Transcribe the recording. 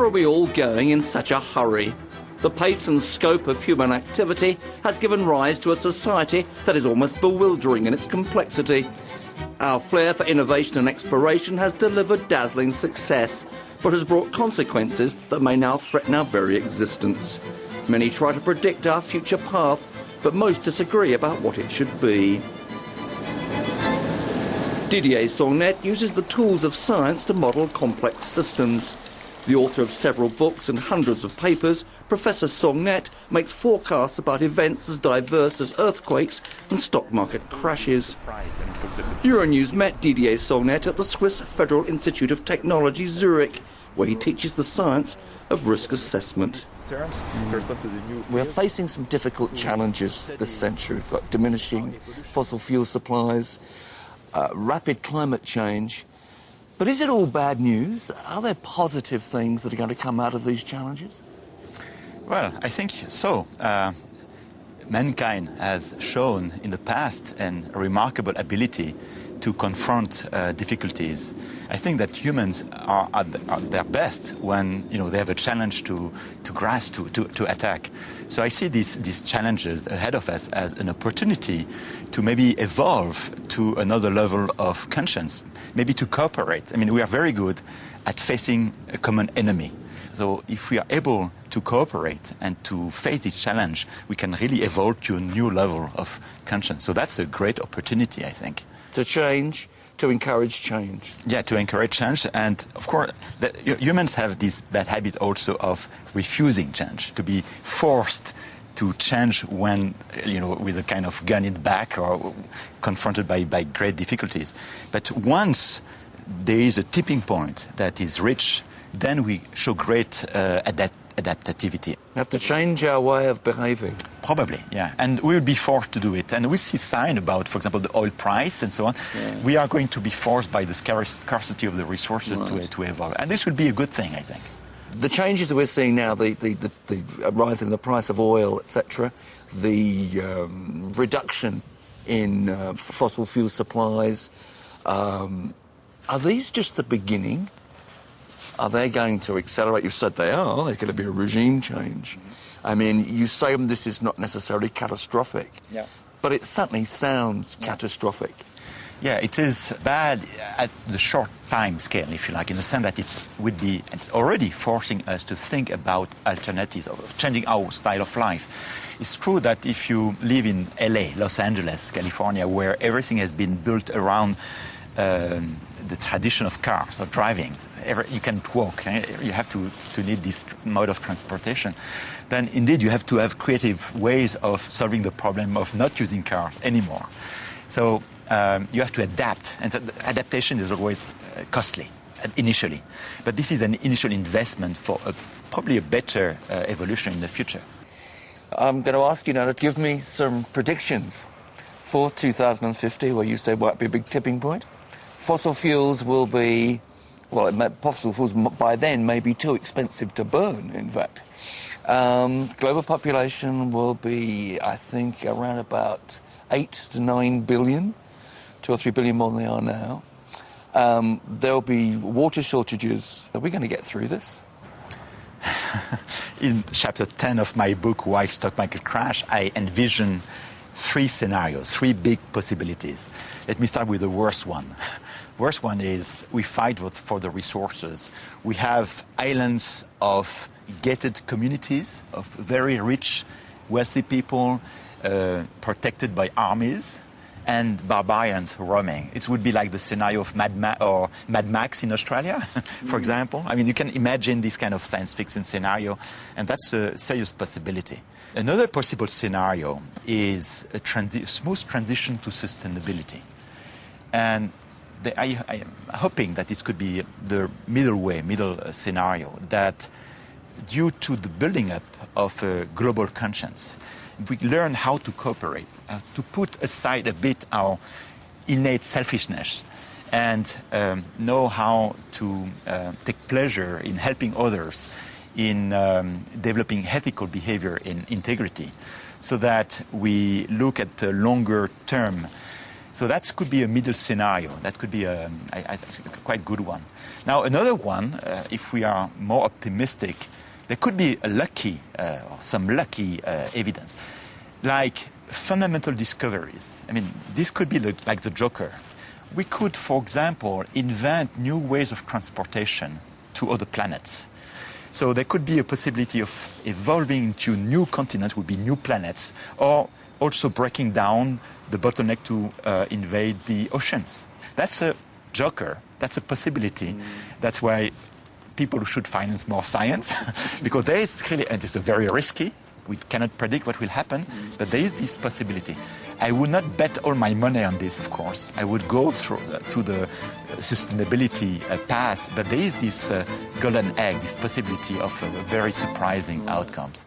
are we all going in such a hurry? The pace and scope of human activity has given rise to a society that is almost bewildering in its complexity. Our flair for innovation and exploration has delivered dazzling success, but has brought consequences that may now threaten our very existence. Many try to predict our future path, but most disagree about what it should be. Didier Sornette uses the tools of science to model complex systems. The author of several books and hundreds of papers, Professor Sornette makes forecasts about events as diverse as earthquakes and stock market crashes. Euronews met Didier Sornette at the Swiss Federal Institute of Technology, Zurich, where he teaches the science of risk assessment. We're facing some difficult challenges this century. We've got diminishing fossil fuel supplies, rapid climate change. But is it all bad news? Are there positive things that are going to come out of these challenges? Well, I think so. Mankind has shown in the past a remarkable ability to confront difficulties. I think that humans are at their best when they have a challenge to grasp, to attack. So I see these challenges ahead of us as an opportunity to maybe evolve to another level of conscience, maybe to cooperate. I mean, we are very good at facing a common enemy. So if we are able to cooperate and to face this challenge, we can really evolve to a new level of conscience. So that's a great opportunity, I think. To change, to encourage change. Yeah, to encourage change. And of course, humans have this bad habit also of refusing change, to be forced to change when, with a kind of gun in the back or confronted by great difficulties. But once there is a tipping point that is reached, then we show great adaptivity. We have to change our way of behaving. Probably, yeah. And we will be forced to do it. And we see signs about, for example, the oil price and so on. Yeah. We are going to be forced by the scarcity of the resources to evolve. And this would be a good thing, I think. The changes that we're seeing now, the rise in the price of oil, etc., the reduction in fossil fuel supplies, are these just the beginning? Are they going to accelerate? You've said they are. There's going to be a regime change. I mean, you say this is not necessarily catastrophic, but it certainly sounds catastrophic. Yeah, it is bad at the short time scale, if you like, in the sense that it's already forcing us to think about alternatives, or changing our style of life. It's true that if you live in LA, Los Angeles, California, where everything has been built around the tradition of cars or driving, you can't walk, you have to need this mode of transportation, then indeed you have to have creative ways of solving the problem of not using cars anymore. So you have to adapt, and adaptation is always costly initially. But this is an initial investment for probably a better evolution in the future. I'm going to ask you now to give me some predictions for 2050, where you say might be a big tipping point. Fossil fuels will be, fossil fuels by then may be too expensive to burn, in fact. Global population will be, I think, around about 8 to 9 billion, 2 or 3 billion more than they are now. There'll be water shortages. Are we going to get through this? In chapter 10 of my book, Why Stock Market Crash, I envision 3 scenarios, 3 big possibilities. Let me start with the worst one. Worst one is we fight for the resources. We have islands of gated communities of very rich, wealthy people protected by armies, and barbarians roaming. It would be like the scenario of Mad Max in Australia, for example. I mean, you can imagine this kind of science fiction scenario, and that's a serious possibility. Another possible scenario is a smooth transition to sustainability. And I am hoping that this could be the middle scenario, that due to the building up of a global conscience, we learn how to cooperate, to put aside a bit our innate selfishness, and know how to take pleasure in helping others, in developing ethical behavior in integrity, so that we look at the longer term So that could be a middle scenario. That could be a quite good one. Now, another one, if we are more optimistic, there could be a lucky, or some lucky evidence, like fundamental discoveries. I mean, this could be like the Joker. We could, for example, invent new ways of transportation to other planets. So there could be a possibility of evolving into new continents, would be new planets, or also breaking down the bottleneck to invade the oceans. That's a joker. That's a possibility. That's why people should finance more science, because there is really, and it's very risky. We cannot predict what will happen, but there is this possibility. I would not bet all my money on this, of course. I would go through to the sustainability path, but there is this golden egg, this possibility of very surprising outcomes.